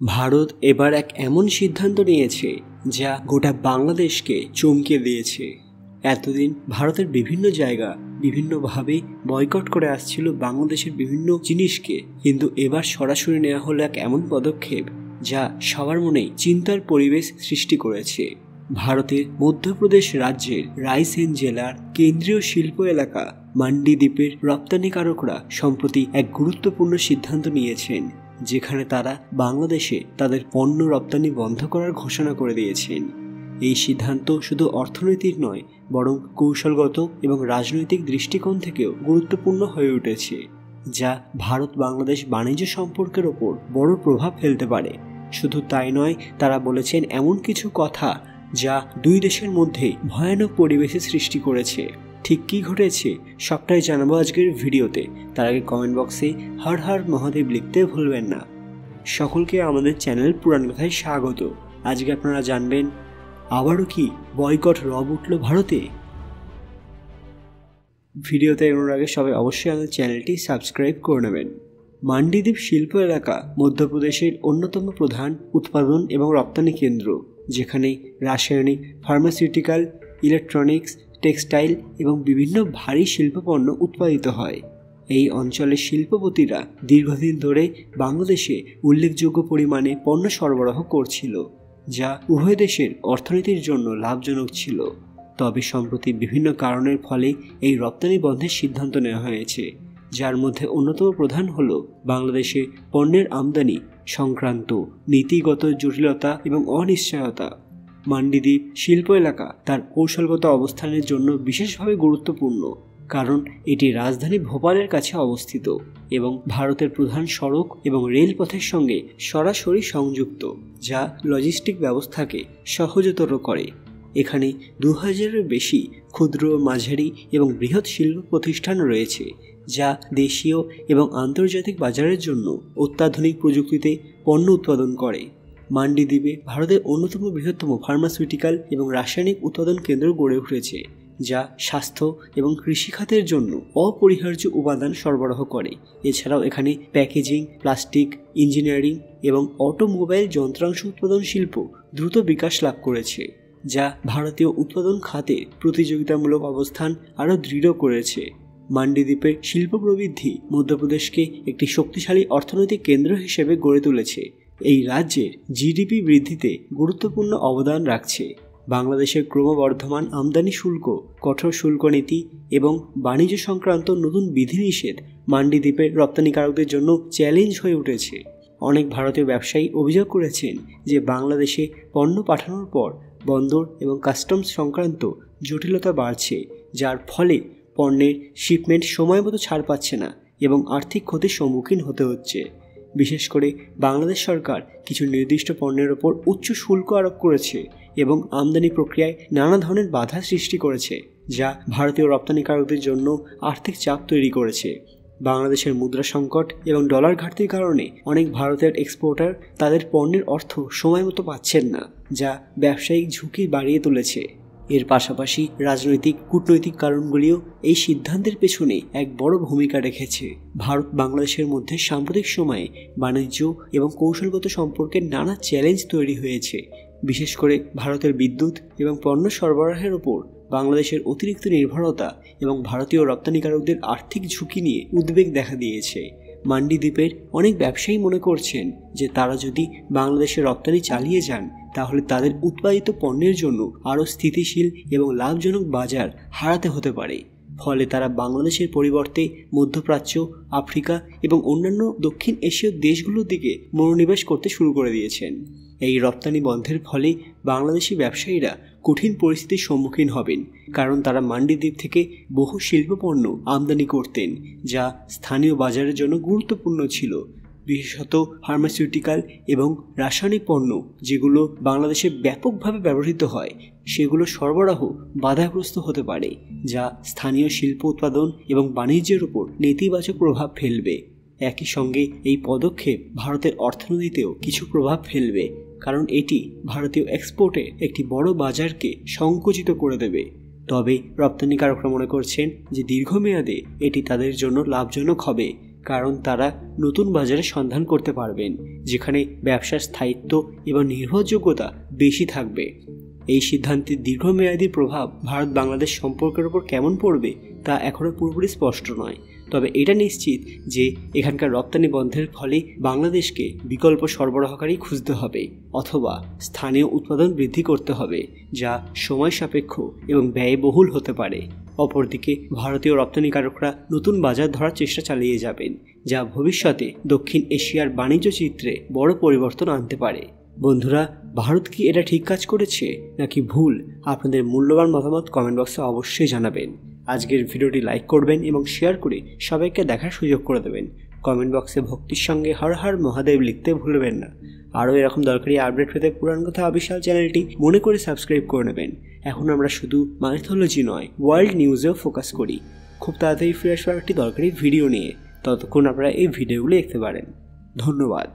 ভারত এবার এক এমন সিদ্ধান্ত নিয়েছে যা গোটা বাংলাদেশকে চমকে দিয়েছে। এতদিন ভারতের বিভিন্ন জায়গা বিভিন্নভাবে বয়কট করে আসছিল বাংলাদেশের বিভিন্ন জিনিসকে, কিন্তু এবার সরাসরি নেওয়া হলো এক এমন পদক্ষেপ যা সবার মনেই চিন্তার পরিবেশ সৃষ্টি করেছে। ভারতের মধ্যপ্রদেশ রাজ্যের রায়সেন জেলার কেন্দ্রীয় শিল্প এলাকা মান্ডি দ্বীপের রপ্তানিকারকরা সম্প্রতি এক গুরুত্বপূর্ণ সিদ্ধান্ত নিয়েছেন, যেখানে তারা বাংলাদেশে তাদের পণ্য রপ্তানি বন্ধ করার ঘোষণা করে দিয়েছেন। এই সিদ্ধান্ত শুধু অর্থনৈতিক নয়, বরং কৌশলগত এবং রাজনৈতিক দৃষ্টিকোণ থেকেও গুরুত্বপূর্ণ হয়ে উঠেছে, যা ভারত বাংলাদেশ বাণিজ্য সম্পর্কের ওপর বড় প্রভাব ফেলতে পারে। শুধু তাই নয়, তারা বলেছেন এমন কিছু কথা যা দুই দেশের মধ্যে ভয়ানক পরিবেশের সৃষ্টি করেছে। ঠিক কী ঘটেছে সবটাই জানাবো আজকের ভিডিওতে। তার আগে কমেন্ট বক্সে হর হর মহাদেব লিখতে ভুলবেন না। সকলকে আমাদের চ্যানেল পুরাণ কথায় স্বাগত। আজকে আপনারা জানবেন আবারও কি বয়কট রব উঠল ভারতে। ভিডিওতে এগোনোর আগে সবাই অবশ্যই আমাদের চ্যানেলটি সাবস্ক্রাইব করে নেবেন। মান্ডি দ্বীপ শিল্প এলাকা মধ্যপ্রদেশের অন্যতম প্রধান উৎপাদন এবং রপ্তানি কেন্দ্র, যেখানে রাসায়নিক, ফার্মাসিউটিক্যাল, ইলেকট্রনিক্স, টেক্সটাইল এবং বিভিন্ন ভারী শিল্পপণ্য উৎপাদিত হয়। এই অঞ্চলের শিল্পপতিরা দীর্ঘদিন ধরে বাংলাদেশে উল্লেখযোগ্য পরিমাণে পণ্য সরবরাহ করছিল, যা উভয় দেশের অর্থনীতির জন্য লাভজনক ছিল। তবে সম্প্রতি বিভিন্ন কারণের ফলে এই রপ্তানি বন্ধের সিদ্ধান্ত নেওয়া হয়েছে, যার মধ্যে অন্যতম প্রধান হল বাংলাদেশে পণ্যের আমদানি সংক্রান্ত নীতিগত জটিলতা এবং অনিশ্চয়তা। মান্ডি দ্বীপ শিল্প এলাকা তার কৌশলগত অবস্থানের জন্য বিশেষভাবে গুরুত্বপূর্ণ, কারণ এটি রাজধানী ভোপালের কাছে অবস্থিত এবং ভারতের প্রধান সড়ক এবং রেলপথের সঙ্গে সরাসরি সংযুক্ত, যা লজিস্টিক ব্যবস্থাকে সহজতর করে। এখানে 2000-এর বেশি ক্ষুদ্র, মাঝারি এবং বৃহৎ শিল্প প্রতিষ্ঠান রয়েছে, যা দেশীয় এবং আন্তর্জাতিক বাজারের জন্য অত্যাধুনিক প্রযুক্তিতে পণ্য উৎপাদন করে। মান্ডি দ্বীপে ভারতের অন্যতম বৃহত্তম ফার্মাসিউটিক্যাল এবং রাসায়নিক উৎপাদন কেন্দ্র গড়ে উঠেছে, যা স্বাস্থ্য এবং কৃষিখাতের জন্য অপরিহার্য উপাদান সরবরাহ করে। এছাড়াও এখানে প্যাকেজিং, প্লাস্টিক, ইঞ্জিনিয়ারিং এবং অটোমোবাইল যন্ত্রাংশ উৎপাদন শিল্প দ্রুত বিকাশ লাভ করেছে, যা ভারতীয় উৎপাদন খাতে প্রতিযোগিতামূলক অবস্থান আরও দৃঢ় করেছে। মান্ডি দ্বীপের শিল্প প্রবৃদ্ধি মধ্যপ্রদেশকে একটি শক্তিশালী অর্থনৈতিক কেন্দ্র হিসেবে গড়ে তুলেছে। এই রাজ্যের জিডিপি বৃদ্ধিতে গুরুত্বপূর্ণ অবদান রাখছে। বাংলাদেশের ক্রমবর্ধমান আমদানি শুল্ক, কঠোর শুল্ক নীতি এবং বাণিজ্য সংক্রান্ত নতুন বিধিনিষেধ মান্ডি দ্বীপের রপ্তানিকারকদের জন্য চ্যালেঞ্জ হয়ে উঠেছে। অনেক ভারতীয় ব্যবসায়ী অভিযোগ করেছেন যে বাংলাদেশে পণ্য পাঠানোর পর বন্দর এবং কাস্টমস সংক্রান্ত জটিলতা বাড়ছে, যার ফলে পণ্যের শিপমেন্ট সময়মতো ছাড় পাচ্ছে না এবং আর্থিক ক্ষতির সম্মুখীন হতে হচ্ছে। বিশেষ করে বাংলাদেশ সরকার কিছু নির্দিষ্ট পণ্যের ওপর উচ্চ শুল্ক আরোপ করেছে এবং আমদানি প্রক্রিয়ায় নানা ধরনের বাধা সৃষ্টি করেছে, যা ভারতীয় রপ্তানিকারকদের জন্য আর্থিক চাপ তৈরি করেছে। বাংলাদেশের মুদ্রা সংকট এবং ডলার ঘাটতির কারণে অনেক ভারতের এক্সপোর্টার তাদের পণ্যের অর্থ সময়মতো পাচ্ছেন না, যা ব্যবসায়িক ঝুঁকি বাড়িয়ে তুলেছে। এর পাশাপাশি রাজনৈতিক, কূটনৈতিক কারণগুলিও এই সিদ্ধান্তের পেছনে এক বড় ভূমিকা রেখেছে। ভারত বাংলাদেশের মধ্যে সাম্প্রতিক সময়ে বাণিজ্য এবং কৌশলগত সম্পর্কের নানা চ্যালেঞ্জ তৈরি হয়েছে। বিশেষ করে ভারতের বিদ্যুৎ এবং পণ্য সরবরাহের ওপর বাংলাদেশের অতিরিক্ত নির্ভরতা এবং ভারতীয় রপ্তানিকারকদের আর্থিক ঝুঁকি নিয়ে উদ্বেগ দেখা দিয়েছে। মান্ডি দ্বীপের অনেক ব্যবসায়ী মনে করছেন যে তারা যদি বাংলাদেশে রপ্তানি চালিয়ে যান, তাহলে তাদের উৎপাদিত পণ্যের জন্য আরও স্থিতিশীল এবং লাভজনক বাজার হারাতে হতে পারে। ফলে তারা বাংলাদেশের পরিবর্তে মধ্যপ্রাচ্য, আফ্রিকা এবং অন্যান্য দক্ষিণ এশীয় দেশগুলোর দিকে মনোনিবেশ করতে শুরু করে দিয়েছেন। এই রপ্তানি বন্ধের ফলে বাংলাদেশি ব্যবসায়ীরা কঠিন পরিস্থিতির সম্মুখীন হবেন, কারণ তারা মান্ডি দ্বীপ থেকে বহু শিল্পপণ্য আমদানি করতেন, যা স্থানীয় বাজারের জন্য গুরুত্বপূর্ণ ছিল। বিশেষত ফার্মাসিউটিক্যাল এবং রাসায়নিক পণ্য, যেগুলো বাংলাদেশে ব্যাপকভাবে ব্যবহৃত হয়, সেগুলো সরবরাহ বাধাগ্রস্ত হতে পারে, যা স্থানীয় শিল্প উৎপাদন এবং বাণিজ্যের উপর নেতিবাচক প্রভাব ফেলবে। একই সঙ্গে এই পদক্ষেপ ভারতের অর্থনীতিতেও কিছু প্রভাব ফেলবে, কারণ এটি ভারতীয় এক্সপোর্টের একটি বড় বাজারকে সংকুচিত করে দেবে। তবে রপ্তানিকারকরা মনে করছেন যে দীর্ঘমেয়াদে এটি তাদের জন্য লাভজনক হবে, কারণ তারা নতুন বাজারের সন্ধান করতে পারবেন, যেখানে ব্যবসার স্থায়িত্ব এবং নির্ভরযোগ্যতা বেশি থাকবে। এই সিদ্ধান্তের দীর্ঘমেয়াদী প্রভাব ভারত বাংলাদেশ সম্পর্কের উপর কেমন পড়বে তা এখনও পুরোপুরি স্পষ্ট নয়। তবে এটা নিশ্চিত যে এখানকার রপ্তানি বন্ধের ফলে বাংলাদেশকে বিকল্প সরবরাহকারী খুঁজতে হবে অথবা স্থানীয় উৎপাদন বৃদ্ধি করতে হবে, যা সময় সাপেক্ষ এবং ব্যয়বহুল হতে পারে। অপরদিকে ভারতীয় রপ্তানিকারকরা নতুন বাজার ধরার চেষ্টা চালিয়ে যাবেন, যা ভবিষ্যতে দক্ষিণ এশিয়ার বাণিজ্য চিত্রে বড় পরিবর্তন আনতে পারে। বন্ধুরা, ভারত কি এটা ঠিক কাজ করেছে নাকি ভুল? আপনাদের মূল্যবান মতামত কমেন্ট বক্সে অবশ্যই জানাবেন। আজকের ভিডিওটি লাইক করবেন এবং শেয়ার করে সবাইকে দেখার সুযোগ করে দেবেন। কমেন্ট বক্সে ভক্তির সঙ্গে হর হর মহাদেব লিখতে ভুলবেন না। আরও এরকম দরকারি আপডেট পেতে পুরাণ কথা অফিসিয়াল চ্যানেলটি মনে করে সাবস্ক্রাইব করে নেবেন। এখন আমরা শুধু মাইথোলজি নয়, ওয়ার্ল্ড নিউজেও ফোকাস করি। খুব তাড়াতাড়ি ফিরে আসবো একটি দরকারি ভিডিও নিয়ে। ততক্ষণ আপনারা এই ভিডিওগুলো দেখতে পারেন। ধন্যবাদ।